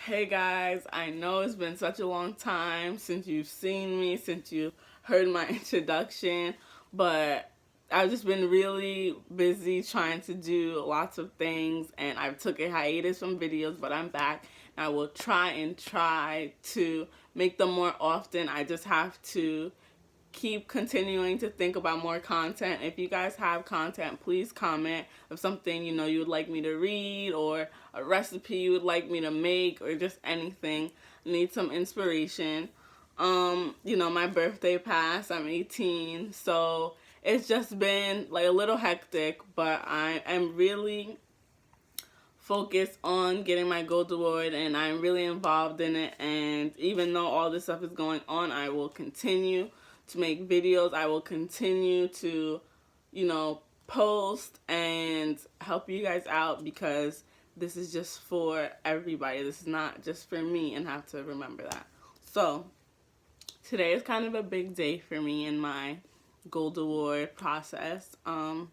Hey guys, I know it's been such a long time since you've seen me, since you heard my introduction, but I've just been really busy trying to do lots of things, and I've took a hiatus from videos, but I'm back. And I will try to make them more often. I just have to keep continuing to think about more content. If you guys have content, please comment of something you would like me to read, or a recipe you would like me to make, or just anything. I need some inspiration. My birthday passed. I'm 18, so it's just been like a little hectic, but I am really focused on getting my gold award, and I'm really involved in it. And even though all this stuff is going on, I will continue to make videos. I will continue to post and help you guys out, because this is just for everybody. This is not just for me, and have to remember that. So today is kind of a big day for me in my gold award process. I'm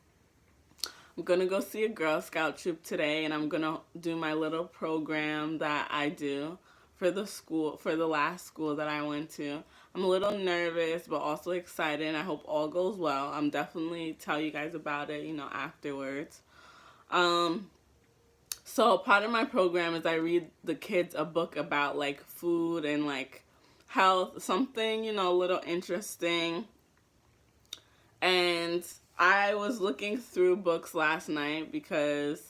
gonna go see a Girl Scout troop today, and I'm gonna do my little program that I do for the last school that I went to. I'm a little nervous, but also excited, and I hope all goes well. I'm definitely tell you guys about it, afterwards. Um, so part of my program is I read the kids a book about like food and like health, something, a little interesting. And I was looking through books last night because,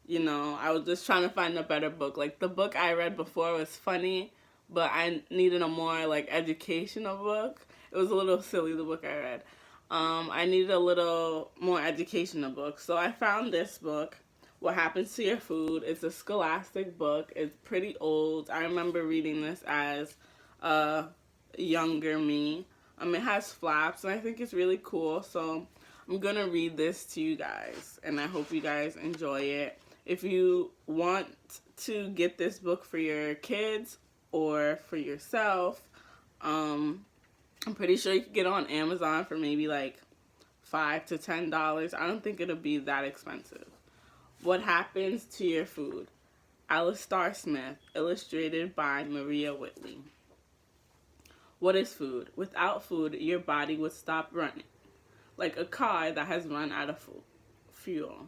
I was just trying to find a better book. Like, the book I read before was funny, but I needed a more, like, educational book. It was a little silly, the book I read. I needed a little more educational book. So I found this book, What Happens to Your Food. It's a scholastic book. It's pretty old. I remember reading this as a younger me. It has flaps, and I think it's really cool. So I'm gonna read this to you guys, and I hope you guys enjoy it. If you want to get this book for your kids or for yourself, I'm pretty sure you can get it on Amazon for maybe like $5 to $10. I don't think it'll be that expensive. What Happens to Your Food? Alistair Smith, illustrated by Maria Whitley. What is food? Without food, your body would stop running, like a car that has run out of fuel.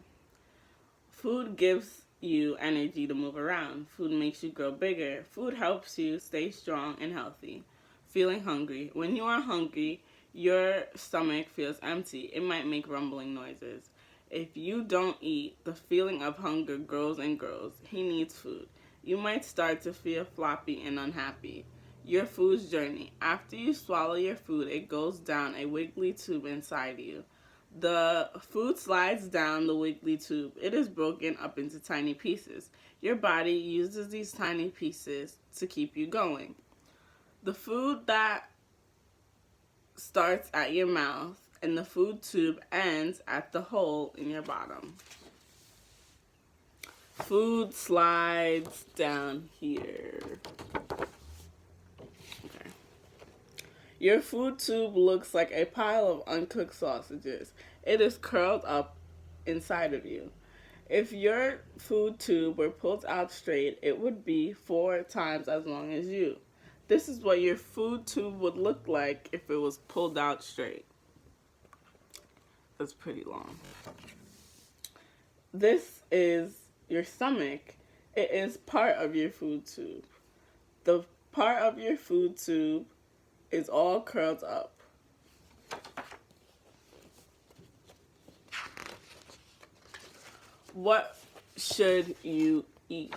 Food gives you energy to move around. Food makes you grow bigger. Food helps you stay strong and healthy. Feeling hungry. When you are hungry, your stomach feels empty. It might make rumbling noises. If you don't eat, the feeling of hunger grows and grows. He needs food. You might start to feel floppy and unhappy. Your food's journey. After you swallow your food, it goes down a wiggly tube inside you. The food slides down the wiggly tube. It is broken up into tiny pieces. Your body uses these tiny pieces to keep you going. The food that starts at your mouth, and the food tube ends at the hole in your bottom. Food slides down here. Okay. Your food tube looks like a pile of uncooked sausages. It is curled up inside of you. If your food tube were pulled out straight, it would be 4 times as long as you. This is what your food tube would look like if it was pulled out straight. That's pretty long. This is your stomach. It is part of your food tube. The part of your food tube is all curled up. What should you eat?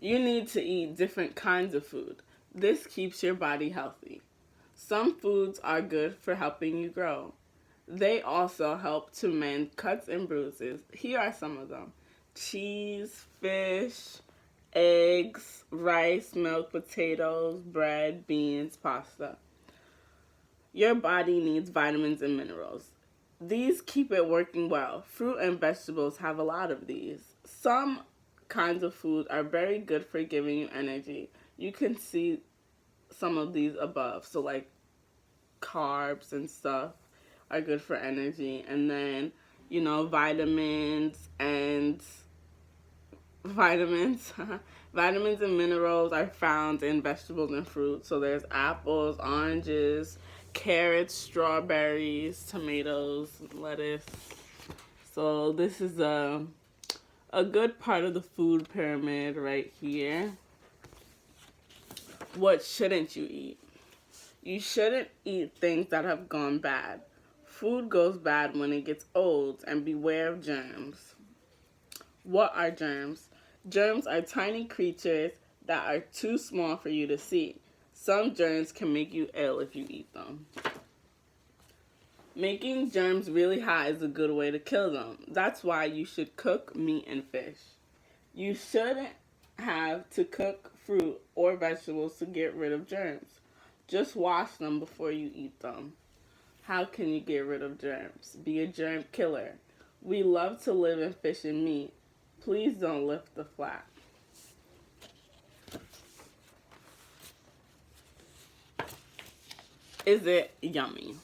You need to eat different kinds of food. This keeps your body healthy. Some foods are good for helping you grow. They also help to mend cuts and bruises. Here are some of them: cheese, fish, eggs, rice, milk, potatoes, bread, beans, pasta. Your body needs vitamins and minerals. These keep it working well. Fruit and vegetables have a lot of these. Some kinds of food are very good for giving you energy. You can see some of these above. So like carbs and stuff are good for energy. And then, vitamins and vitamins. Vitamins and minerals are found in vegetables and fruits. So there's apples, oranges, carrots, strawberries, tomatoes, lettuce. So this is a good part of the food pyramid right here. What shouldn't you eat? You shouldn't eat things that have gone bad. Food goes bad when it gets old, and beware of germs. What are germs? Germs are tiny creatures that are too small for you to see. Some germs can make you ill if you eat them. Making germs really hot is a good way to kill them. That's why you should cook meat and fish. You shouldn't have to cook fruit or vegetables to get rid of germs. Just wash them before you eat them. How can you get rid of germs? Be a germ killer. We love to live in fish and meat. Please don't lift the flap. Is it yummy?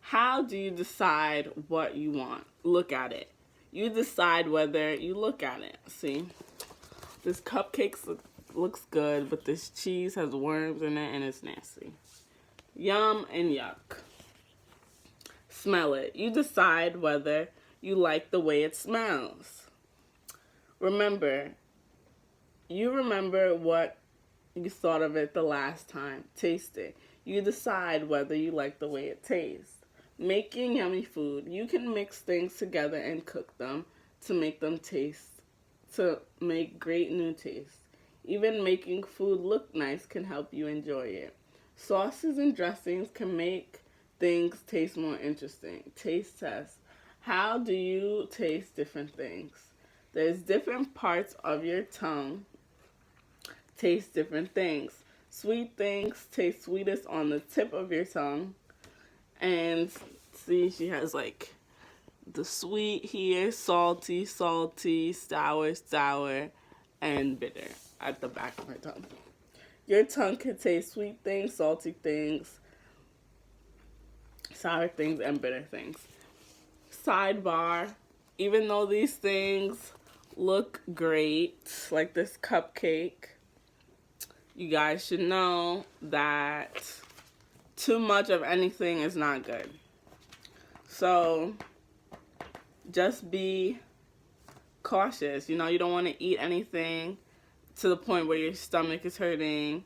How do you decide what you want? Look at it. You decide whether you look at it. See? This cupcake looks good, but this cheese has worms in it and it's nasty. Yum and yuck. Smell it. You decide whether you like the way it smells. Remember what you thought of it the last time. Taste it. You decide whether you like the way it tastes. Making yummy food. You can mix things together and cook them to make great new taste. Even making food look nice can help you enjoy it. Sauces and dressings can make things taste more interesting. Taste test. How do you taste different things? There's different parts of your tongue taste different things. Sweet things taste sweetest on the tip of your tongue. And see, she has like the sweet here, salty, sour, and bitter at the back of her tongue. Your tongue can taste sweet things, salty things, sour things, and bitter things. Sidebar, even though these things look great, like this cupcake, you guys should know that too much of anything is not good. So just be cautious. You don't want to eat anything to the point where your stomach is hurting.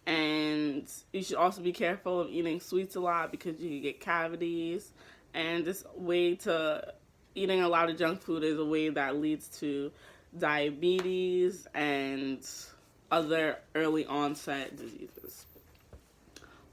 And you should also be careful of eating sweets a lot because you can get cavities. And eating a lot of junk food is a way that leads to diabetes and other early onset diseases.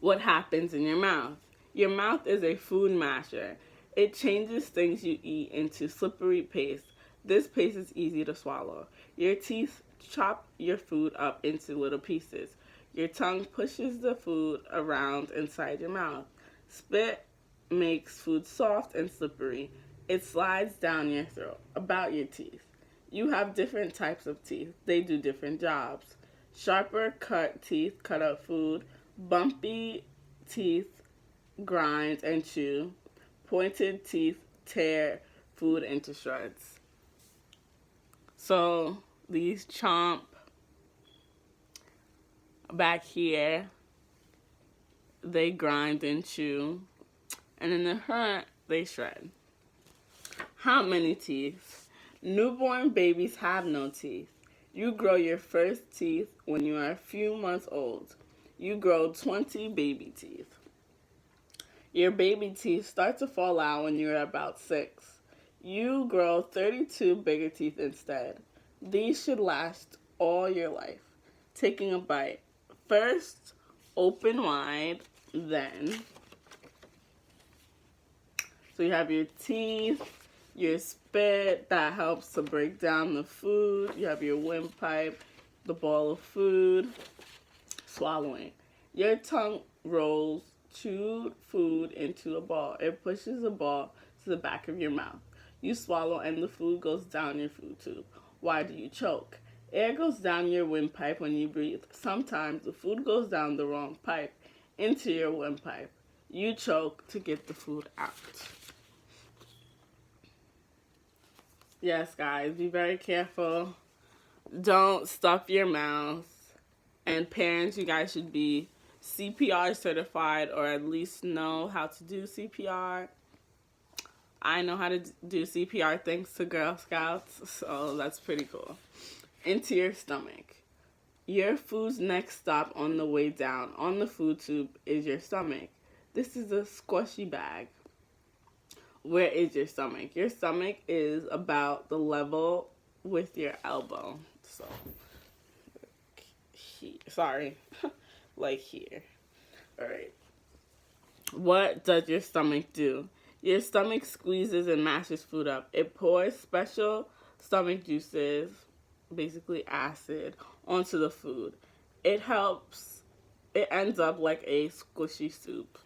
What happens in your mouth? Your mouth is a food masher. It changes things you eat into slippery paste. This paste is easy to swallow. Your teeth chop your food up into little pieces. Your tongue pushes the food around inside your mouth. Spit makes food soft and slippery. It slides down your throat. About your teeth. You have different types of teeth. They do different jobs. Sharper cut teeth cut up food. Bumpy teeth grind and chew. Pointed teeth tear food into shreds. So these chomp back here, they grind and chew. And in the front, they shred. How many teeth? Newborn babies have no teeth. You grow your first teeth when you are a few months old. You grow 20 baby teeth. Your baby teeth start to fall out when you're about 6. You grow 32 bigger teeth instead. These should last all your life. Taking a bite. First, open wide, then. So you have your teeth, your spit that helps to break down the food. You have your windpipe, the ball of food, swallowing. Your tongue rolls chewed food into a ball. It pushes the ball to the back of your mouth. You swallow and the food goes down your food tube. Why do you choke? Air goes down your windpipe when you breathe. Sometimes the food goes down the wrong pipe into your windpipe. You choke to get the food out. Yes, guys, be very careful Don't stuff your mouth. And parents, you guys should be CPR certified or at least know how to do CPR. I know how to do CPR thanks to Girl Scouts, so that's pretty cool. Into your stomach. Your food's next stop on the way down on the food tube is your stomach. This is a squishy bag. Where is your stomach? Your stomach is about the level with your elbow. So, sorry, like here. All right. What does your stomach do? Your stomach squeezes and mashes food up. It pours special stomach juices, basically acid, onto the food. It ends up like a squishy soup.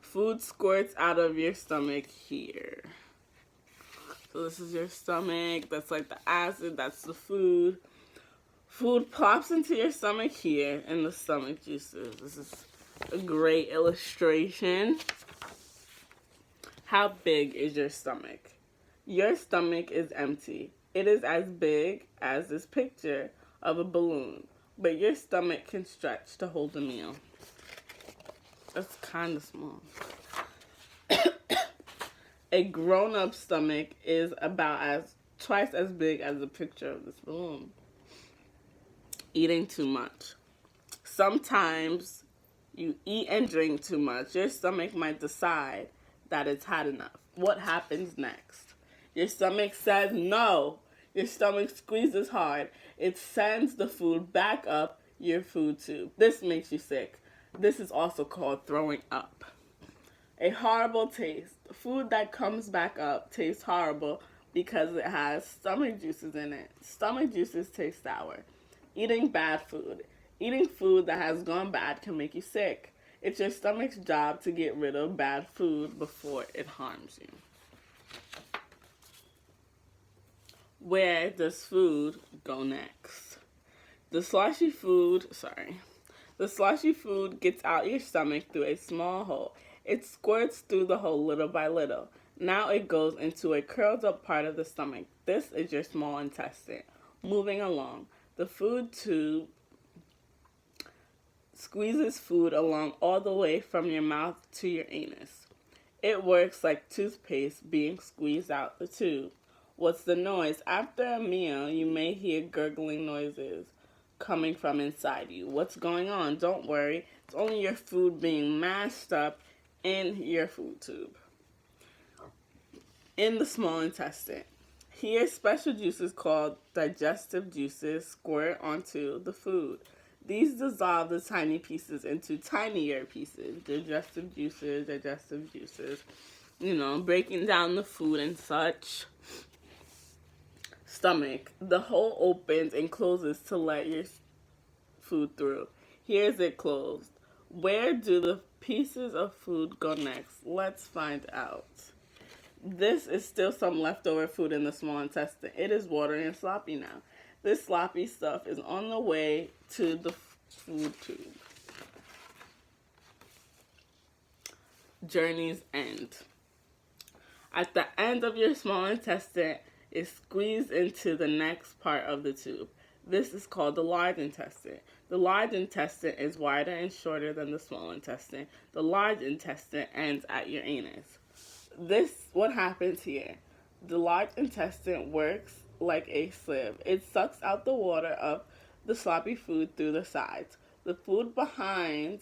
Food squirts out of your stomach here. So this is your stomach. That's like the acid. That's the food. Food plops into your stomach here in the stomach juices. This is a great illustration. How big is your stomach? Your stomach is empty. It is as big as this picture of a balloon, but your stomach can stretch to hold a meal. That's kind of small. A grown-up stomach is about twice as big as the picture of this balloon. Eating too much. Sometimes you eat and drink too much. Your stomach might decide that it's had enough. What happens next? Your stomach says no. Your stomach squeezes hard. It sends the food back up your food tube. This makes you sick. This is also called throwing up. A horrible taste. Food that comes back up tastes horrible because it has stomach juices in it. Stomach juices taste sour. Eating bad food. Eating food that has gone bad can make you sick. It's your stomach's job to get rid of bad food before it harms you. Where does food go next? The slushy food gets out your stomach through a small hole. It squirts through the hole little by little. Now it goes into a curled up part of the stomach. This is your small intestine. Moving along, the food tube squeezes food along all the way from your mouth to your anus. It works like toothpaste being squeezed out the tube. What's the noise? After a meal, you may hear gurgling noises coming from inside you. What's going on? Don't worry. It's only your food being mashed up in your food tube. In the small intestine. Here, special juices called digestive juices squirt onto the food. These dissolve the tiny pieces into tinier pieces. Digestive juices, breaking down the food and such. Stomach. The hole opens and closes to let your food through. Here's it closed. Where do the pieces of food go next? Let's find out. This is still some leftover food in the small intestine. It is watery and sloppy now. This sloppy stuff is on the way to the food tube. Journey's end. At the end of your small intestine, is squeezed into the next part of the tube. This is called the large intestine. The large intestine is wider and shorter than the small intestine. The large intestine ends at your anus. What happens here? The large intestine works like a sieve. It sucks out the water of the sloppy food through the sides. The food behind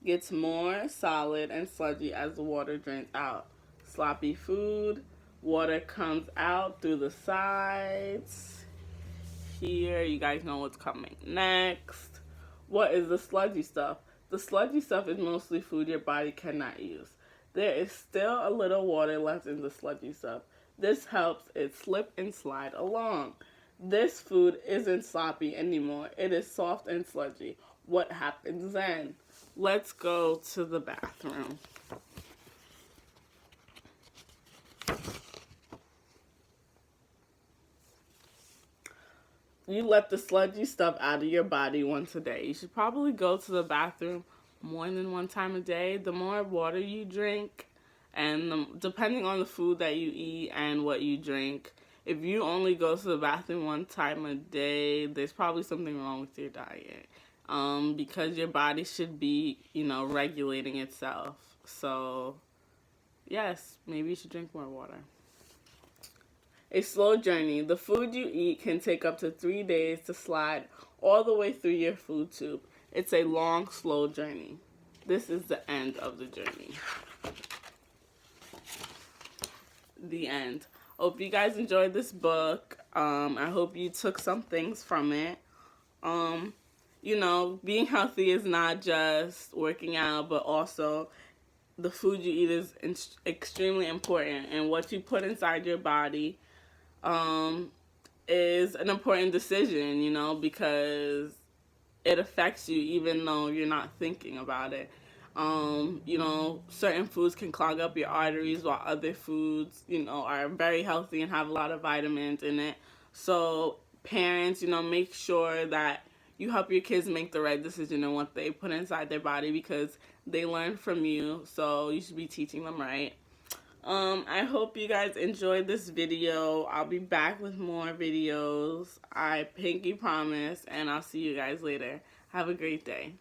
gets more solid and sludgy as the water drains out. Sloppy food. Water comes out through the sides. Here, you guys know what's coming next. What is the sludgy stuff? The sludgy stuff is mostly food your body cannot use. There is still a little water left in the sludgy stuff. This helps it slip and slide along. This food isn't sloppy anymore. It is soft and sludgy. What happens then? Let's go to the bathroom. You let the sludgy stuff out of your body once a day. You should probably go to the bathroom more than one time a day. The more water you drink, and depending on the food that you eat and what you drink, if you only go to the bathroom one time a day, there's probably something wrong with your diet. Because your body should be, regulating itself. So, yes, maybe you should drink more water. A slow journey. The food you eat can take up to 3 days to slide all the way through your food tube. It's a long, slow journey. This is the end of the journey. The end. Hope you guys enjoyed this book. I hope you took some things from it. Being healthy is not just working out, but also the food you eat is extremely important, and what you put inside your body is an important decision, because it affects you even though you're not thinking about it. Certain foods can clog up your arteries while other foods, are very healthy and have a lot of vitamins in it. So parents, make sure that you help your kids make the right decision in what they put inside their body, because they learn from you, so you should be teaching them right. I hope you guys enjoyed this video. I'll be back with more videos. I pinky promise, and I'll see you guys later. Have a great day.